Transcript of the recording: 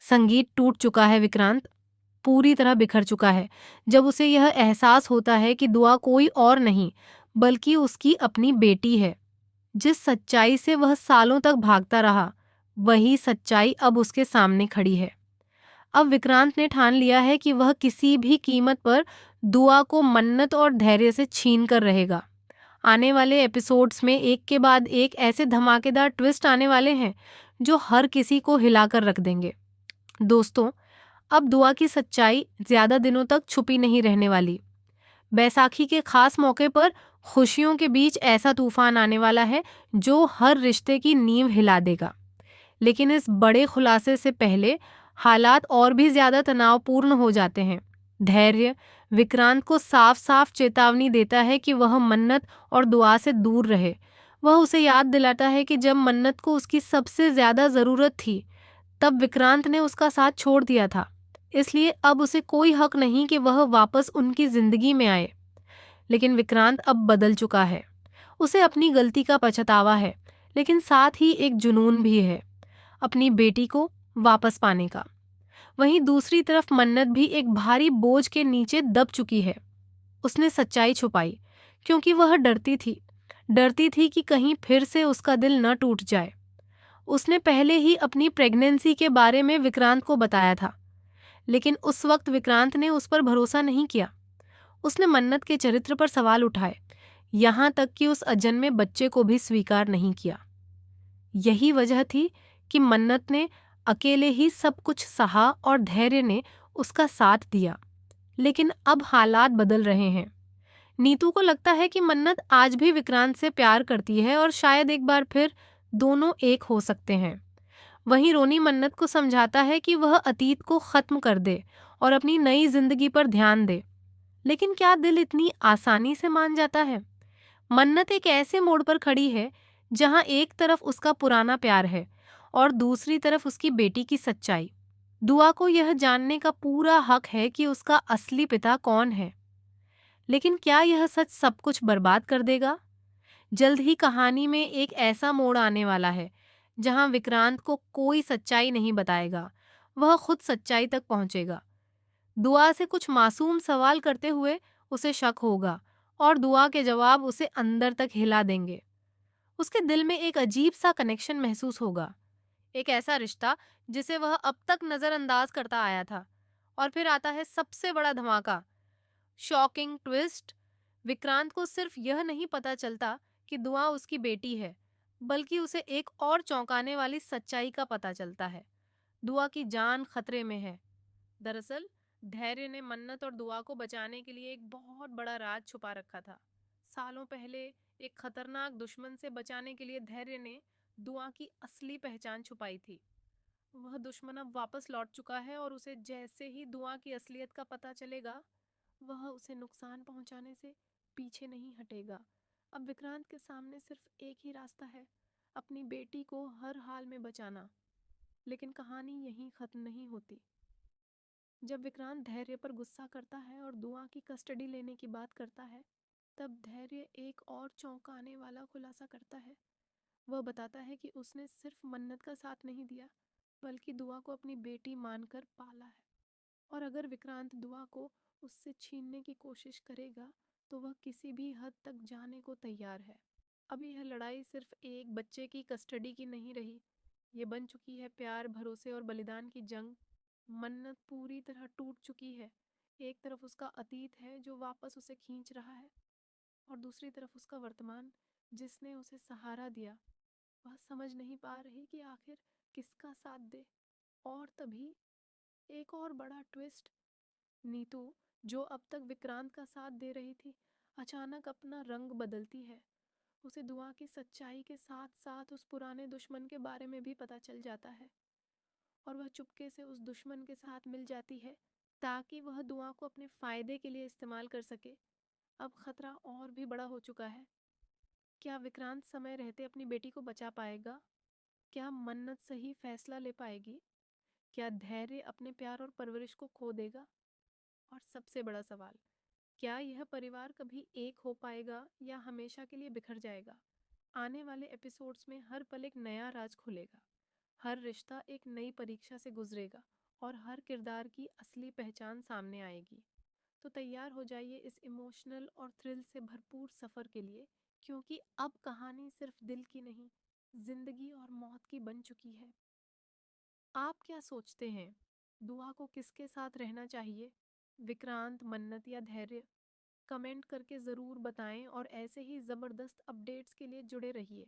संगीत टूट चुका है विक्रांत, पूरी तरह बिखर चुका है। जब उसे यह एहसास होता है कि दुआ कोई और नहीं, बल्कि उसकी अपनी बेटी है। जिस सच्चाई से वह सालों तक भागता रहा, वही सच्चाई अब उसके सामने खड़ी है। अब विक्रांत ने ठान लिया है कि वह किसी भी कीमत पर दुआ को मन्नत और धैर्य से छीन कर रहेगा। आने वाले एपिसोड्स में एक के बाद एक ऐसे धमाकेदार ट्विस्ट आने वाले हैं जो हर किसी को हिलाकर रख देंगे। दोस्तों, अब दुआ की सच्चाई ज्यादा दिनों तक छुपी नहीं रहने वाली। बैसाखी के खास मौके पर खुशियों के बीच ऐसा तूफान आने वाला है जो हर रिश्ते की नींव हिला देगा। लेकिन इस बड़े खुलासे से पहले हालात और भी ज्यादा तनावपूर्ण हो जाते हैं। धैर्य विक्रांत को साफ साफ चेतावनी देता है कि वह मन्नत और दुआ से दूर रहे। वह उसे याद दिलाता है कि जब मन्नत को उसकी सबसे ज्यादा जरूरत थी, तब विक्रांत ने उसका साथ छोड़ दिया था। इसलिए अब उसे कोई हक नहीं कि वह वापस उनकी जिंदगी में आए। लेकिन विक्रांत अब बदल चुका है। उसे अपनी गलती का पछतावा है, लेकिन साथ ही एक जुनून भी है, अपनी बेटी को वापस पाने का। वहीं दूसरी तरफ मन्नत भी एक भारी बोझ के नीचे दब चुकी है। उसने सच्चाई छुपाई क्योंकि वह डरती थी कि कहीं फिर से उसका दिल न टूट जाए। उसने पहले ही अपनी प्रेगनेंसी के बारे में विक्रांत को बताया था, लेकिन उस वक्त विक्रांत ने उस पर भरोसा नहीं किया। उसने मन्नत के चरित्र पर सवाल उठाए, यहाँ तक कि उस अजन्मे बच्चे को भी स्वीकार नहीं किया। यही वजह थी कि मन्नत ने अकेले ही सब कुछ सहा और धैर्य ने उसका साथ दिया। लेकिन अब हालात बदल रहे हैं। नीतू को लगता है कि मन्नत आज भी विक्रांत से प्यार करती है और शायद एक बार फिर दोनों एक हो सकते हैं। वहीं रोनी मन्नत को समझाता है कि वह अतीत को खत्म कर दे और अपनी नई जिंदगी पर ध्यान दे। लेकिन क्या दिल इतनी आसानी से मान जाता है? मन्नत एक ऐसे मोड़ पर खड़ी है जहां एक तरफ उसका पुराना प्यार है और दूसरी तरफ उसकी बेटी की सच्चाई। दुआ को यह जानने का पूरा हक है कि उसका असली पिता कौन है। लेकिन क्या यह सच सब कुछ बर्बाद कर देगा? जल्द ही कहानी में एक ऐसा मोड़ आने वाला है जहां विक्रांत को कोई सच्चाई नहीं बताएगा, वह खुद सच्चाई तक पहुंचेगा। दुआ से कुछ मासूम सवाल करते हुए उसे शक होगा और दुआ के जवाब उसे अंदर तक हिला देंगे। उसके दिल में एक अजीब सा कनेक्शन महसूस होगा, एक ऐसा रिश्ता जिसे वह अब तक नजरअंदाज करता आया था। और फिर आता है सबसे बड़ा धमाका, शॉकिंग ट्विस्ट। विक्रांत को सिर्फ यह नहीं पता चलता कि दुआ उसकी बेटी है, बल्कि उसे एक और चौंकाने वाली सच्चाई का पता चलता है। दुआ की जान खतरे में है। दरअसल धैर्य ने मन्नत और दुआ को बचाने के लिए एक बहुत बड़ा राज छुपा रखा था। सालों पहले एक खतरनाक दुश्मन से बचाने के लिए धैर्य ने दुआ की असली पहचान छुपाई थी। वह दुश्मन अब वापस लौट चुका है और उसे जैसे ही दुआ की असलियत का पता चलेगा, वह उसे नुकसान पहुंचाने से पीछे नहीं हटेगा। अब विक्रांत के सामने सिर्फ एक ही रास्ता है, अपनी बेटी को हर हाल में बचाना। लेकिन कहानी यहीं खत्म नहीं होती। जब विक्रांत धैर्य पर गुस्सा करता है और दुआ की कस्टडी लेने की बात करता है, तब धैर्य एक और चौंकाने वाला खुलासा करता है। वह बताता है कि उसने सिर्फ मन्नत का साथ नहीं दिया, बल्कि दुआ को अपनी बेटी मानकर पाला है। और अगर विक्रांत दुआ को उससे छीनने की कोशिश करेगा, तो वह किसी भी हद तक जाने को तैयार है। अब यह लड़ाई सिर्फ एक बच्चे की कस्टडी की नहीं रही, ये बन चुकी है प्यार, भरोसे और बलिदान की जंग। मन्नत पूरी तरह टूट चुकी है। एक तरफ उसका अतीत है जो वापस उसे खींच रहा है, और दूसरी तरफ उसका वर्तमान जिसने उसे सहारा दिया। वह समझ नहीं पा रही कि आखिर किसका साथ दे। और तभी एक और बड़ा ट्विस्ट। नीतू, जो अब तक विक्रांत का साथ दे रही थी, अचानक अपना रंग बदलती है। उसे दुआ की सच्चाई के साथ साथ उस पुराने दुश्मन के बारे में भी पता चल जाता है, और वह चुपके से उस दुश्मन के साथ मिल जाती है ताकि वह दुआ को अपने फायदे के लिए इस्तेमाल कर सके। अब खतरा और भी बड़ा हो चुका है। क्या विक्रांत समय रहते अपनी बेटी को बचा पाएगा? क्या मन्नत सही फैसला ले पाएगी? क्या धैर्य अपने प्यार और परवरिश को खो देगा? और सबसे बड़ा सवाल, क्या यह परिवार कभी एक हो पाएगा या हमेशा के लिए बिखर जाएगा? आने वाले एपिसोड्स में हर पल एक नया राज खुलेगा, हर रिश्ता एक नई परीक्षा से गुजरेगा, और हर किरदार की असली पहचान सामने आएगी। तो तैयार हो जाइए इस इमोशनल और थ्रिल से भरपूर सफ़र के लिए, क्योंकि अब कहानी सिर्फ दिल की नहीं, जिंदगी और मौत की बन चुकी है। आप क्या सोचते हैं? दुआ को किसके साथ रहना चाहिए? विक्रांत, मन्नत या धैर्य? कमेंट करके ज़रूर बताएं और ऐसे ही ज़बरदस्त अपडेट्स के लिए जुड़े रहिए।